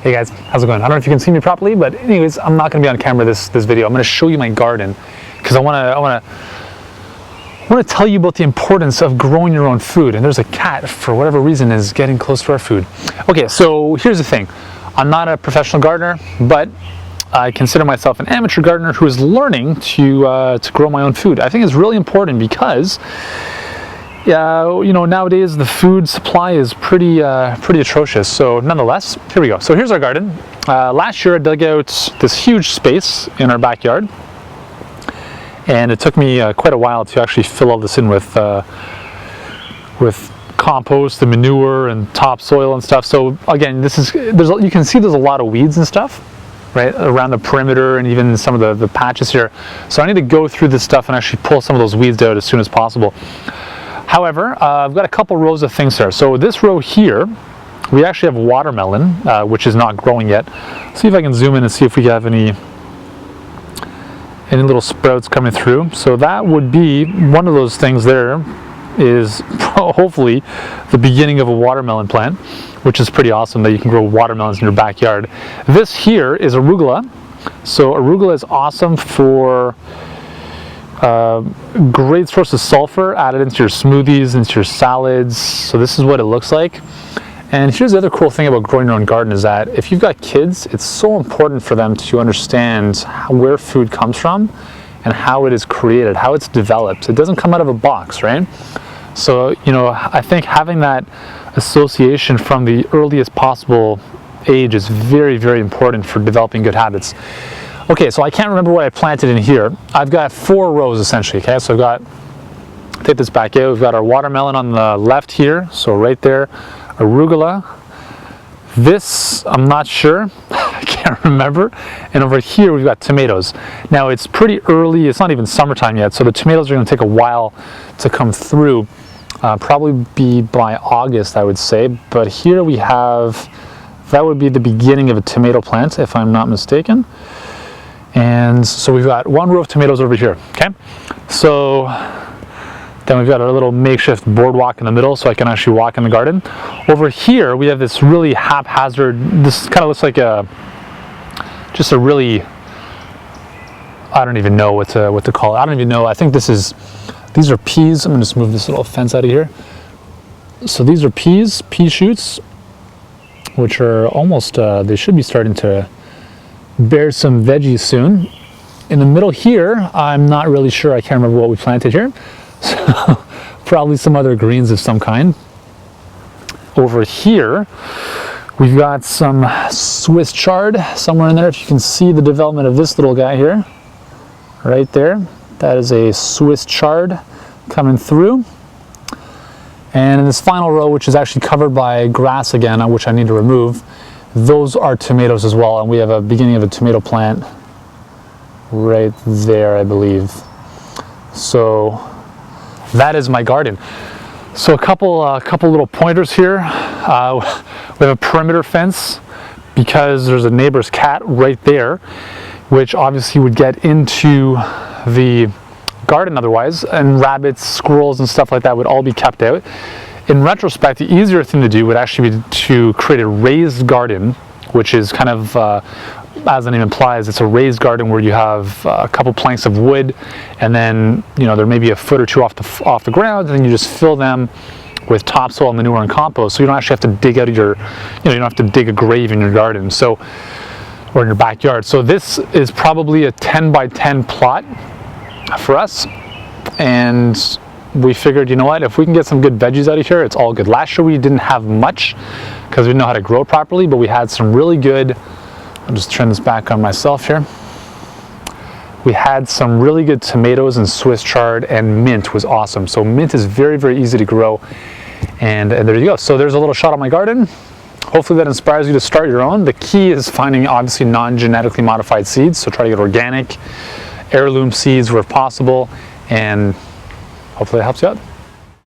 Hey guys, how's it going? I don't know if you can see me properly, but anyways, I'm not going to be on camera this video. I'm going to show you my garden because I want to tell you about the importance of growing your own food. And there's a cat, for whatever reason, is getting close to our food. Okay, so here's the thing. I'm not a professional gardener, but I consider myself an amateur gardener who is learning to grow my own food. I think it's really important because nowadays the food supply is pretty atrocious. So nonetheless, here we go. So here's our garden. Last year I dug out this huge space in our backyard, and it took me quite a while to actually fill all this in with compost and manure and topsoil and stuff. So again, you can see there's a lot of weeds and stuff right around the perimeter and even some of the patches here. So I need to go through this stuff and actually pull some of those weeds out as soon as possible. However, I've got a couple rows of things there. So this row here, we actually have watermelon, which is not growing yet. See if I can zoom in and see if we have any little sprouts coming through. So that would be one of those things there, is hopefully the beginning of a watermelon plant, which is pretty awesome that you can grow watermelons in your backyard. This here is arugula. So arugula is awesome for great source of sulfur, added into your smoothies, into your salads. So this is what it looks like. And here's the other cool thing about growing your own garden is that if you've got kids, it's so important for them to understand where food comes from and how it is created, how it's developed. It doesn't come out of a box, right? So, I think having that association from the earliest possible age is very, very important for developing good habits. Okay, so I can't remember what I planted in here. I've got 4 rows essentially, okay? So take this back out. We've got our watermelon on the left here, so right there. Arugula. This, I'm not sure. I can't remember. And over here, we've got tomatoes. Now, it's pretty early. It's not even summertime yet, so the tomatoes are going to take a while to come through. Probably be by August, I would say. But here we have, that would be the beginning of a tomato plant, if I'm not mistaken. And so we've got 1 row of tomatoes over here, okay? So then we've got our little makeshift boardwalk in the middle so I can actually walk in the garden. Over here, we have this really haphazard, this kind of looks like just a really, I don't even know what to call it. I don't even know. I think these are peas. I'm gonna just move this little fence out of here. So these are pea shoots, which are almost, they should be starting to bear some veggies soon. In the middle here, I'm not really sure. I can't remember what we planted here. So probably some other greens of some kind. Over here, we've got some Swiss chard somewhere in there. If you can see the development of this little guy here, right there. That is a Swiss chard coming through. And in this final row, which is actually covered by grass again, which I need to remove, those are tomatoes as well, and we have a beginning of a tomato plant right there, I believe. So that is my garden. So a couple little pointers here. We have a perimeter fence because there's a neighbor's cat right there, which obviously would get into the garden otherwise, and rabbits, squirrels, and stuff like that would all be kept out. In retrospect, the easier thing to do would actually be to create a raised garden, which is kind of, as the name implies, it's a raised garden where you have a couple planks of wood, and then there may be a foot or 2 off the ground, and then you just fill them with topsoil, manure, and compost. So you don't actually have to dig out of you don't have to dig a grave in your garden, or in your backyard. So this is probably a 10 by 10 plot for us, and we figured, you know what, if we can get some good veggies out of here, it's all good. Last year we didn't have much because we didn't know how to grow properly, but we had some really good, I'll just turn this back on myself here. We had some really good tomatoes and Swiss chard, and mint was awesome. So mint is very, very easy to grow, and there you go. So there's a little shot on my garden. Hopefully that inspires you to start your own. The key is finding obviously non-genetically modified seeds, so try to get organic, heirloom seeds where possible, and hopefully it helps you out.